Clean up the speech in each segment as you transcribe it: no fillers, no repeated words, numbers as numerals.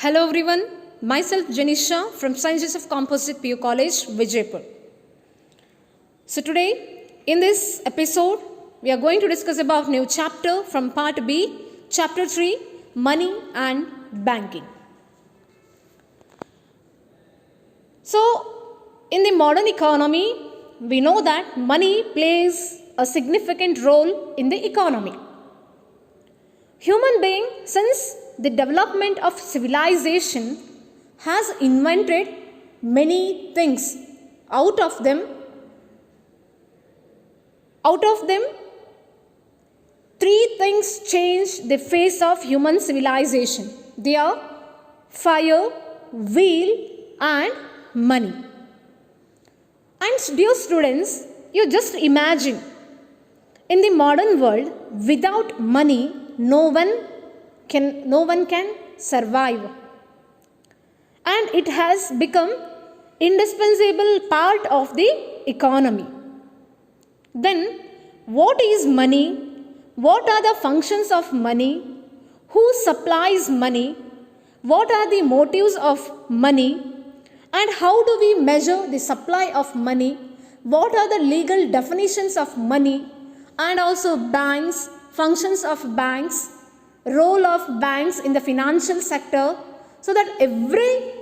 Hello everyone, myself Janisha from Sciences of Composite PU College, Vijaypur. So today in this episode we are going to discuss about new chapter from part B, chapter 3, money and banking. So in the modern economy we know that money plays a significant role in the economy. Human being, since the development of civilization, has invented many things. Out of them, three things change the face of human civilization. They are fire, wheel and money. And dear students, you just imagine, in the modern world, without money, no one can survive, and it has become indispensable part of the economy. Then what is money? What are the functions of money? Who supplies money? What are the motives of money? And how do we measure the supply of money? What are the legal definitions of money? And also banks, functions of banks, role of banks in the financial sector, so that every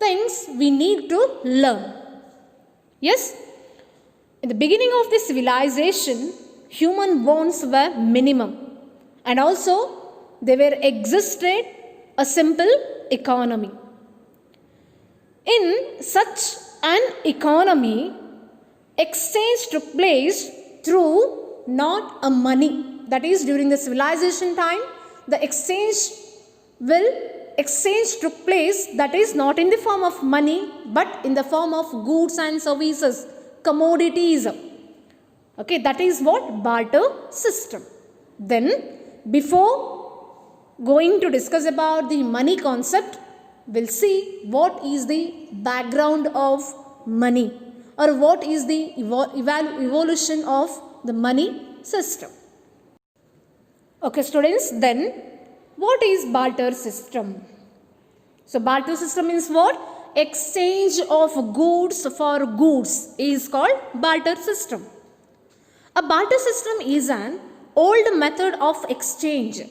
things we need to learn. Yes, in the beginning of the civilization, human wants were minimum, and also there existed a simple economy. In such an economy, exchange took place through not a money. That is, during the civilization time, the exchange took place, that is not in the form of money but in the form of goods and services, commodities. Okay, that is what barter system. Then before going to discuss about the money concept, we'll see what is the background of money, or what is the evolution of the money system. Okay students, then what is barter system? So barter system means what? Exchange of goods for goods is called barter system. A barter system is an old method of exchange.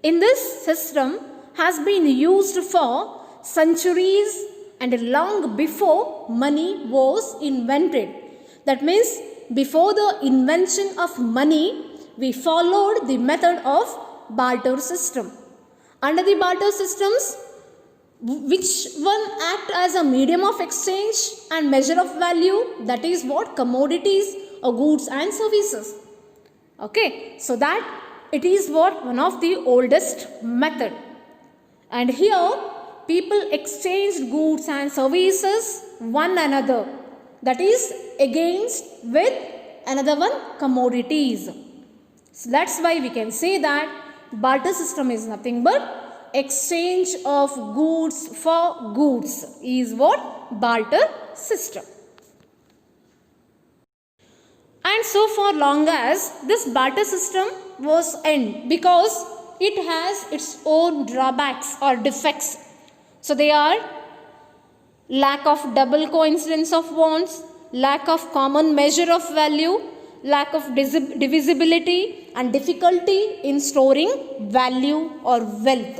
In this system has been used for centuries and long before money was invented. That means before the invention of money, we followed the method of barter system. Under the barter systems, which one act as a medium of exchange and measure of value? That is what? Commodities or goods and services. Okay, so that it is what? One of the oldest method. And here people exchanged goods and services one another. That is against with another one, commodities. So that's why we can say that barter system is nothing but exchange of goods for goods is what? Barter system. And so for long as this barter system was end, because it has its own drawbacks or defects. So they are lack of double coincidence of wants, lack of common measure of value, lack of divisibility and difficulty in storing value or wealth.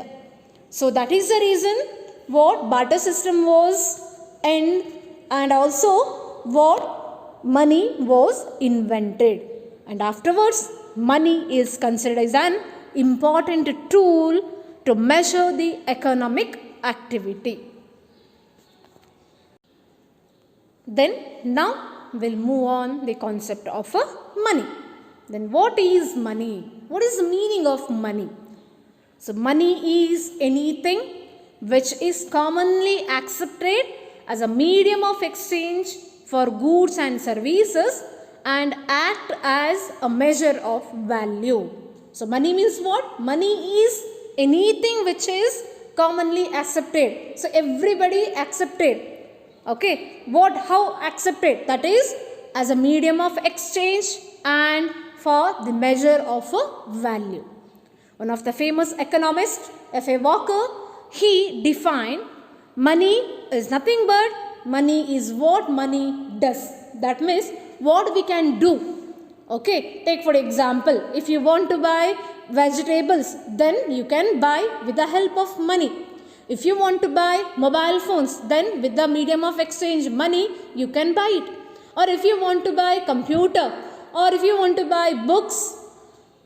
So that is the reason what barter system was end, and also what money was invented. And afterwards money is considered as an important tool to measure the economic activity. Then now we'll move on the concept of money. Then what is money? What is the meaning of money? So money is anything which is commonly accepted as a medium of exchange for goods and services and act as a measure of value. So money means what? Money is anything which is commonly accepted. So everybody accepted. Okay, what? How accepted? That is as a medium of exchange and for the measure of a value. One of the famous economists, F.A. Walker, he defined money is nothing but money is what money does. That means what we can do. Okay, take for example, if you want to buy vegetables, then you can buy with the help of money. If you want to buy mobile phones, then with the medium of exchange money, you can buy it. Or if you want to buy computer, or if you want to buy books,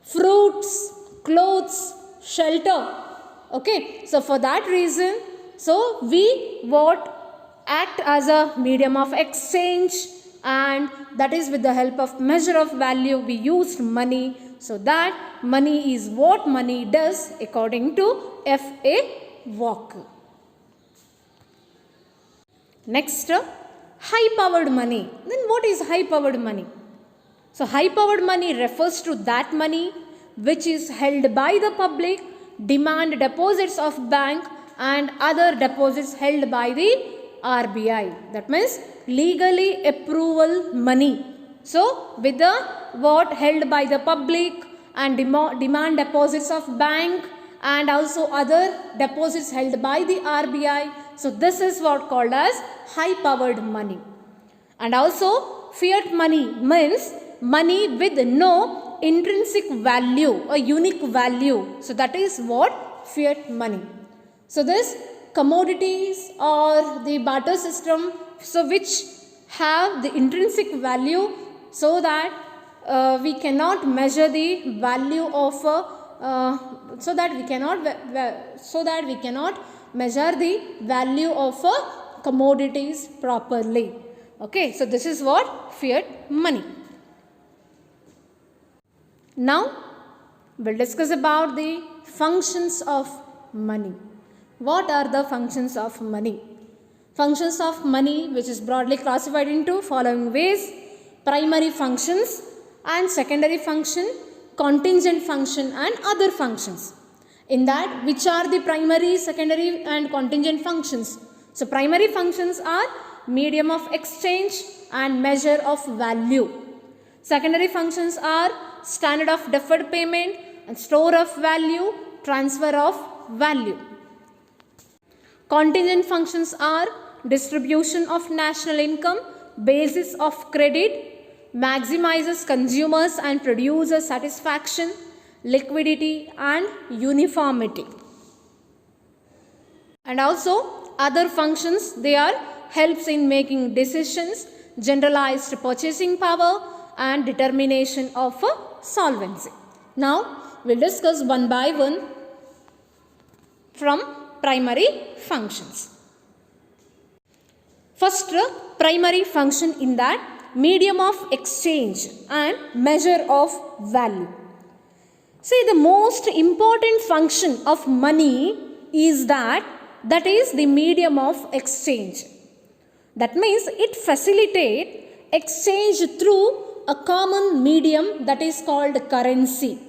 fruits, clothes, shelter. Okay, so for that reason, so we what act as a medium of exchange, and that is with the help of measure of value we used money. So that money is what money does according to F.A. Walker. Next, high powered money. Then what is high powered money? So high powered money refers to that money which is held by the public, demand deposits of bank and other deposits held by the RBI. That means legally approval money. So with the what held by the public and demand deposits of bank and also other deposits held by the RBI. So this is what called as high powered money. And also fiat money means money with no intrinsic value or unique value. So that is what fiat money. So this commodities or the barter system, so which have the intrinsic value, so that we cannot measure the value of so that we cannot measure the value of commodities properly. Okay, so this is what fiat money. Now we'll discuss about the functions of money. What are the functions of money? Functions of money, which is broadly classified into following ways: primary functions and secondary function, contingent function and other functions. In that, which are the primary, secondary and contingent functions? So primary functions are medium of exchange and measure of value. Secondary functions are standard of deferred payment and store of value, transfer of value. Contingent functions are distribution of national income, basis of credit, maximizes consumers and producer satisfaction, liquidity and uniformity. And also other functions, they are helps in making decisions, generalized purchasing power and determination of solvency. Now we'll discuss one by one from primary functions. First, primary function in that medium of exchange and measure of value. See, the most important function of money is that is the medium of exchange. That means it facilitates exchange through a common medium that is called currency.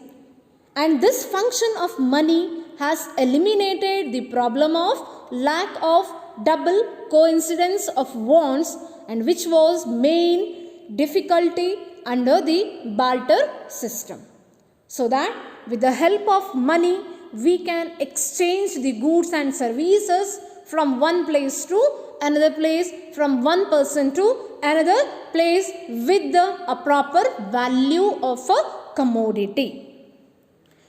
And this function of money has eliminated the problem of lack of double coincidence of wants, and which was main difficulty under the barter system. So that with the help of money we can exchange the goods and services from one place to another place, from one person to another place with a proper value of a commodity.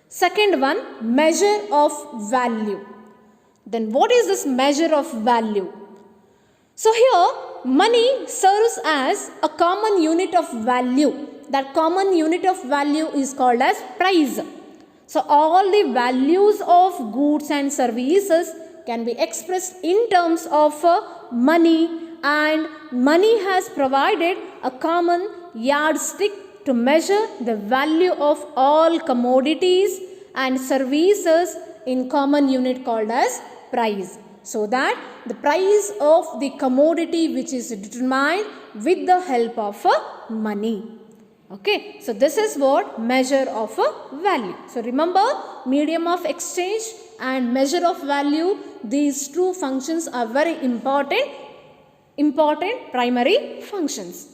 Second one, measure of value. Then what is this measure of value? So here money serves as a common unit of value. That common unit of value is called as price. So all the values of goods and services can be expressed in terms of money, and money has provided a common yardstick to measure the value of all commodities and services in common unit called as price. So that the price of the commodity which is determined with the help of money. Okay, so this is what measure of value. So remember, medium of exchange and measure of value, these two functions are very important primary functions.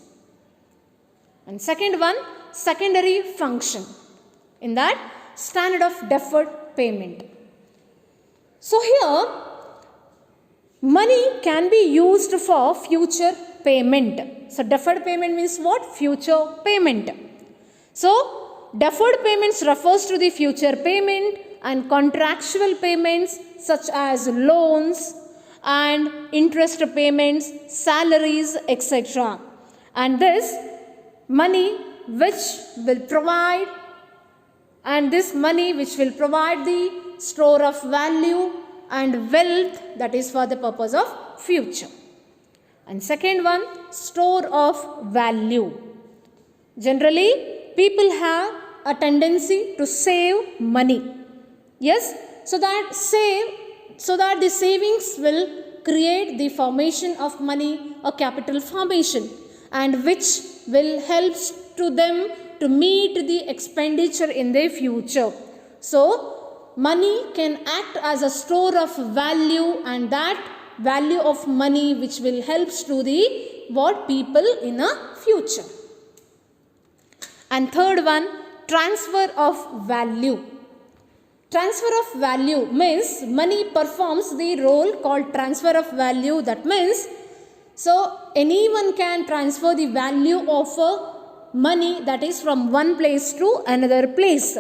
And second one, secondary function. In that, standard of deferred payment. So here money can be used for future payment. So deferred payment means what? Future payment. So deferred payments refers to the future payment, and contractual payments such as loans and interest payments, salaries, etc. And this money which will provide the store of value and wealth, that is for the purpose of future. And second one, store of value. Generally, people have a tendency to save money. Yes, so that the savings will create the formation of money, a capital formation, and which will help to them to meet the expenditure in their future. So money can act as a store of value, and that value of money which will help to the people in a future. And third one, transfer of value. Transfer of value means money performs the role called transfer of value. That means, so anyone can transfer the value of money, that is from one place to another place.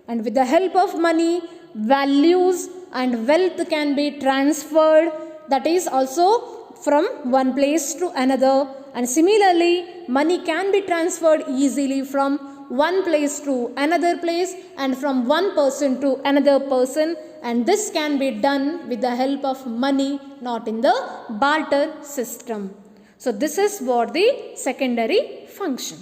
And with the help of money, values and wealth can be transferred, that is also from one place to another. And similarly, money can be transferred easily from one place to another place and from one person to another person, and this can be done with the help of money, not in the barter system. So this is what the secondary function.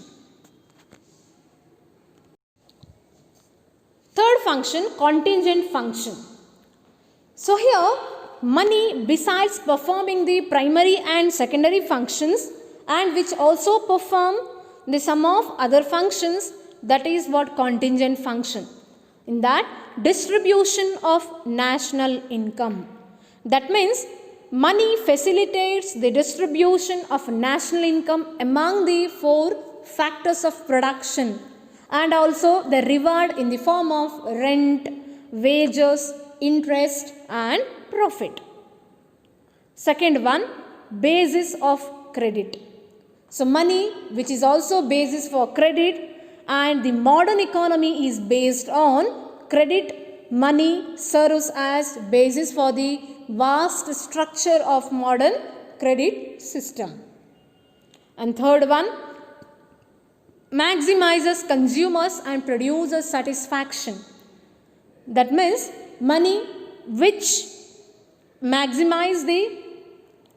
Third function, contingent function. So here money, besides performing the primary and secondary functions, and which also perform the sum of other functions, that is what contingent function. In that, distribution of national income. That means money facilitates the distribution of national income among the four factors of production, and also the reward in the form of rent, wages, interest and profit. Second one, basis of credit. So money, which is also basis for credit, and the modern economy is based on credit. Money serves as basis for the vast structure of modern credit system. And third one, maximizes consumers and producers satisfaction. That means money which maximize the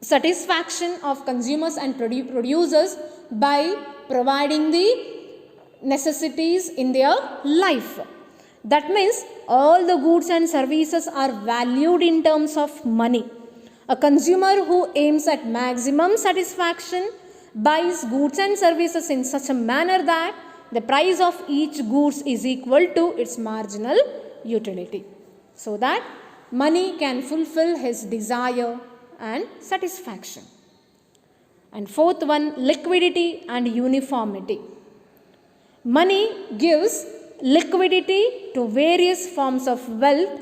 satisfaction of consumers and producers by providing the necessities in their life. That means all the goods and services are valued in terms of money. A consumer who aims at maximum satisfaction buys goods and services in such a manner that the price of each goods is equal to its marginal utility, so that money can fulfill his desire and satisfaction. And fourth one, liquidity and uniformity. Money gives liquidity to various forms of wealth.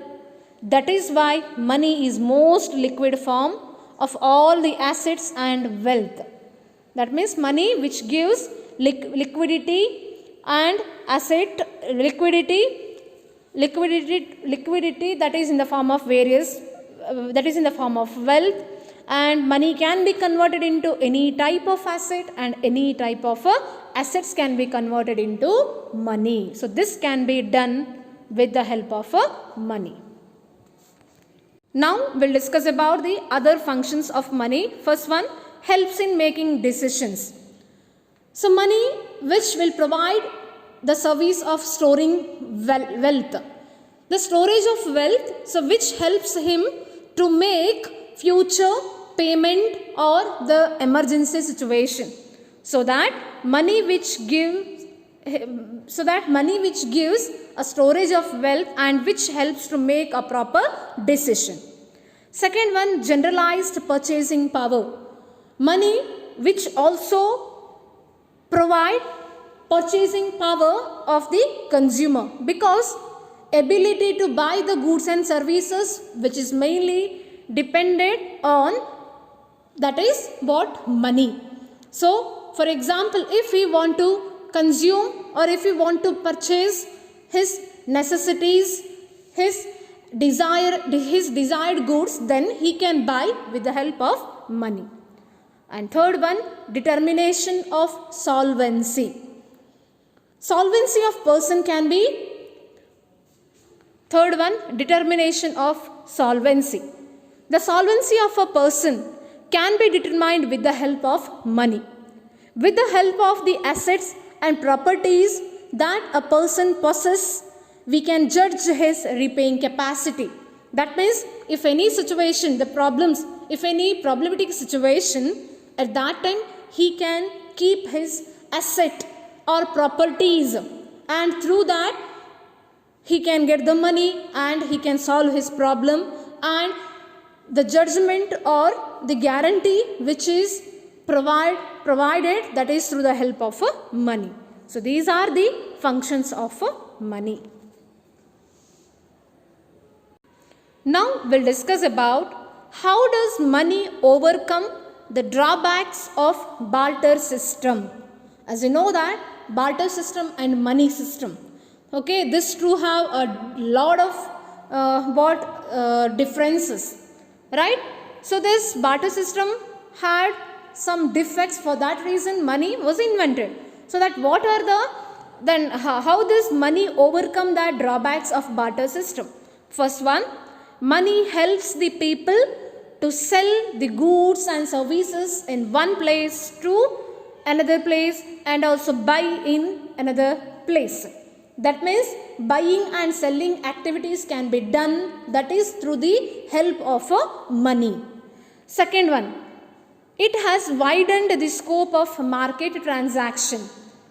That is why money is most liquid form of all the assets and wealth. That means money which gives liquidity and liquidity that is in the form of wealth, and money can be converted into any type of asset, and any type of assets can be converted into money. So this can be done with the help of money. Now we'll discuss about the other functions of money. First one, helps in making decisions. So money which will provide the service of storing wealth. The storage of wealth, so which helps him to make future payment or the emergency situation. So that money which gives a storage of wealth and which helps to make a proper decision. Second one, generalized purchasing power. Money which also provide purchasing power of the consumer, because ability to buy the goods and services which is mainly dependent on, that is what, money. So for example, if we want to consume or if we want to purchase his necessities, his desired goods, then he can buy with the help of money. And third one, determination of solvency. Solvency of person can be, third one, determination of solvency. The solvency of a person can be determined with the help of money. With the help of the assets and properties that a person possesses, we can judge his repaying capacity. That means if any situation, the problems, if any problematic situation, at that time he can keep his asset or properties, and through that he can get the money and he can solve his problem, and the judgment or the guarantee which is provided, that is through the help of money. So these are the functions of money. Now we'll discuss about how does money overcome the drawbacks of barter system. As you know that barter system and money system, okay, this two have a lot of differences, right? So this barter system had some defects. For that reason money was invented. So that what are the, then how this money overcome the drawbacks of barter system? First one, money helps the people to sell the goods and services in one place to another place and also buy in another place. That means buying and selling activities can be done, that is through the help of money. Second one, it has widened the scope of market transaction.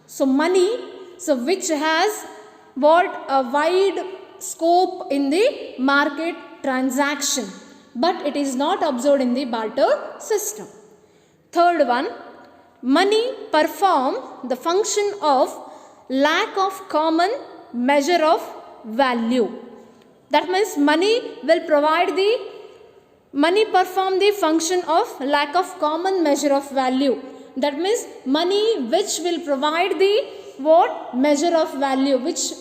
So money, so which has what, a wide scope in the market transaction, but it is not observed in the barter system. Third one, money perform the function of lack of common measure of value. That means money perform the function of lack of common measure of value. That means money which will provide the what, measure of value, which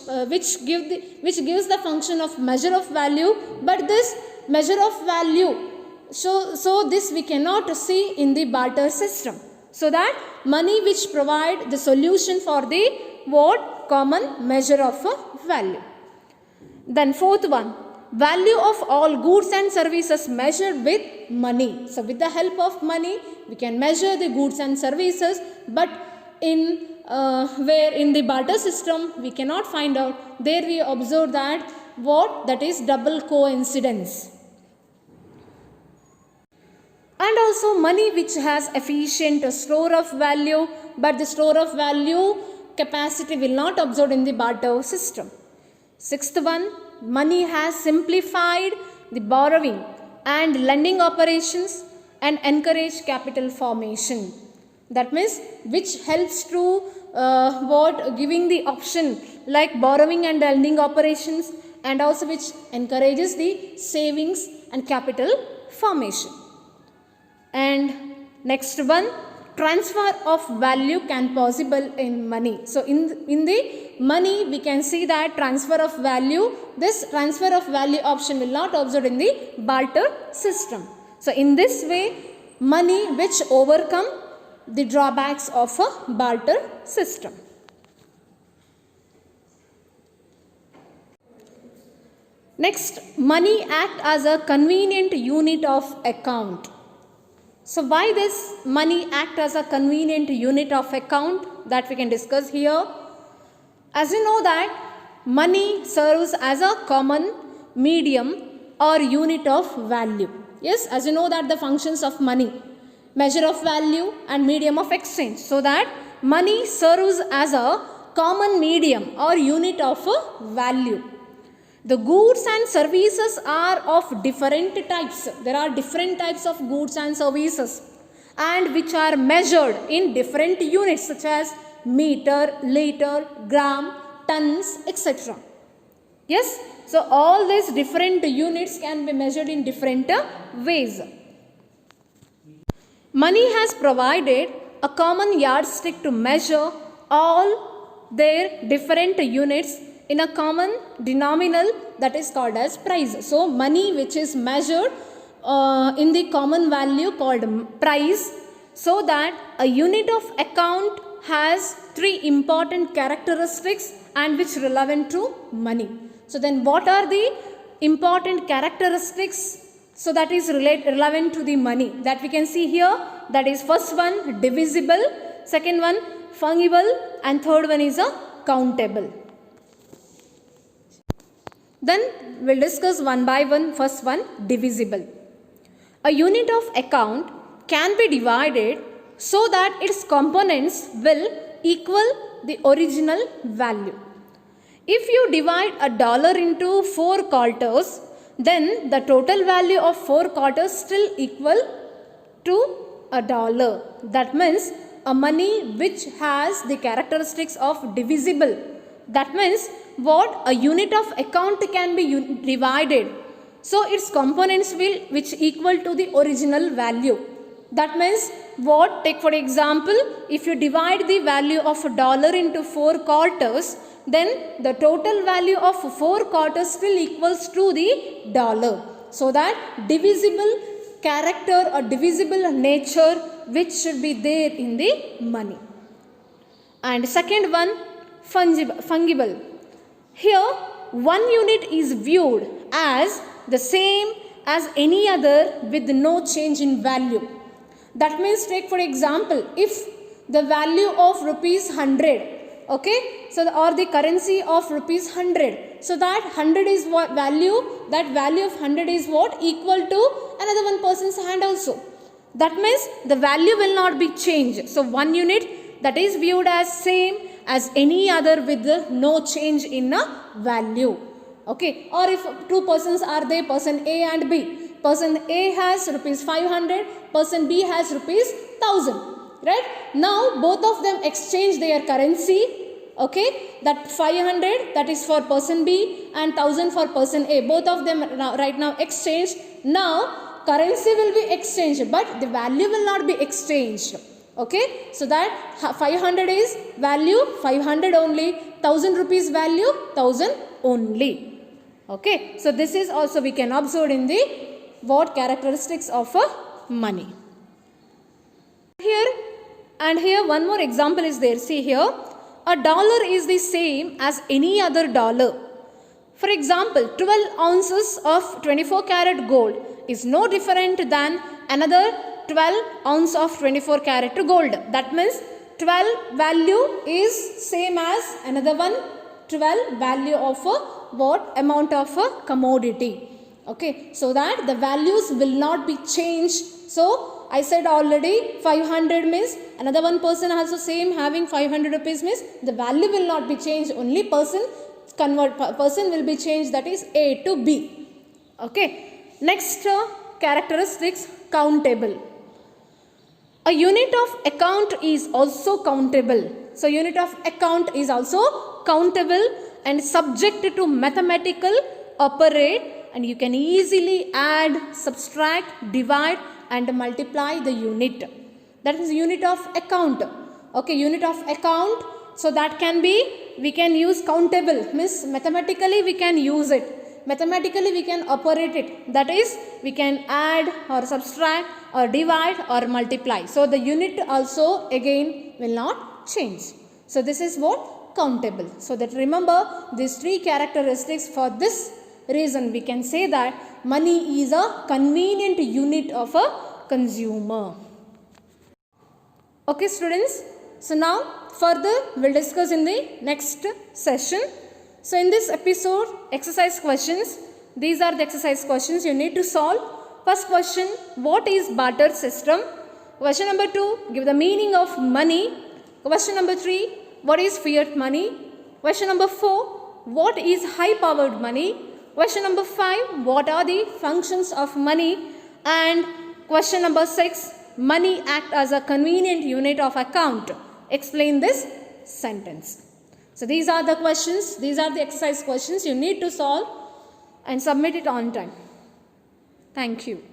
gives the function of measure of value, but this measure of value, so this we cannot see in the barter system. So that money which provide the solution for the what, common measure of value. Then fourth one, value of all goods and services measured with money. So with the help of money we can measure the goods and services, but in where in the barter system we cannot find out. There we observe that what, that is double coincidence. And also money which has efficient store of value, but the store of value capacity will not observed in the barter system. Sixth one, money has simplified the borrowing and lending operations and encourage capital formation. That means which helps to giving the option like borrowing and lending operations, and also which encourages the savings and capital formation. And next one, transfer of value can possible in money. So in the money we can see that transfer of value, this transfer of value option will not observed in the barter system. So in this way money which overcome the drawbacks of a barter system. Next, money act as a convenient unit of account. So why this money act as a convenient unit of account, that we can discuss here. As you know that money serves as a common medium or unit of value. Yes, as you know that the functions of money, measure of value and medium of exchange. So that money serves as a common medium or unit of value. The goods and services are of different types. There are different types of goods and services, and which are measured in different units such as meter, liter, gram, tons, etc. Yes, so all these different units can be measured in different ways. Money has provided a common yardstick to measure all their different units in a common denominal that is called as price. So, money which is measured in the common value called price, so that a unit of account has three important characteristics and which relevant to money. So, then what are the important characteristics? So that is relevant to the money that we can see here. That is first one divisible, second one fungible, and third one is a countable. Then we'll discuss one by one. First one divisible. A unit of account can be divided so that its components will equal the original value. If you divide $1 into 4 quarters, then the total value of 4 quarters still equal to $1. That means a money which has the characteristics of divisible. That means what? A unit of account can be divided. So its components will which equal to the original value. That means what? Take for example, if you divide the value of $1 into 4 quarters, then the total value of 4 quarters still equals to the $. So that divisible character or divisible nature which should be there in the money. And second one fungible. Here one unit is viewed as the same as any other with no change in value. That means take for example, if the value of rupees 100, okay, so or the currency of rupees 100, so that 100 is what value, that value of 100 is what? Equal to another one person's hand also. That means the value will not be changed. So one unit that is viewed as same as any other with no change in a value. Okay, or if two persons are there, person A and B. Person A has rupees 500, person B has rupees 1000. Right? Now both of them exchange their currency. Okay, that 500 that is for person B and 1000 for person A. Both of them right now exchanged. Now currency will be exchanged, but the value will not be exchanged. Okay, so that 500 is value 500 only, 1000 rupees value 1000 only. Okay, so this is also we can observe in the what characteristics of a money. Here one more example is there. See here, $1 is the same as any other dollar. For example, 12 ounces of 24 karat gold is no different than another 12 ounce of 24 karat gold. That means 12 value is same as another one 12 value of a what amount of a commodity. Okay, so that the values will not be changed. So I said already 500 means another one person also same having 500 rupees means the value will not be changed, only person will be changed, that is A to B. Okay, next characteristics countable. A unit of account is also countable. So unit of account is also countable and subject to mathematical operate, and you can easily add, subtract, divide and multiply the unit. That is unit of account. Okay, unit of account. So that can be, we can use countable, means mathematically we can use it. Mathematically we can operate it. That is, we can add or subtract or divide or multiply. So the unit also again will not change. So this is what? Countable. So that remember these three characteristics. For this reason we can say that money is a convenient unit of a consumer. Okay students, so now further we'll discuss in the next session. So in this episode, exercise questions, these are the exercise questions you need to solve. First question, what is barter system? Question number 2, give the meaning of money. Question number 3, what is fiat money? Question number 4, what is high powered money? Question number 5, what are the functions of money? And question number 6, money act as a convenient unit of account. Explain this sentence. So these are the questions, these are the exercise questions you need to solve and submit it on time. Thank you.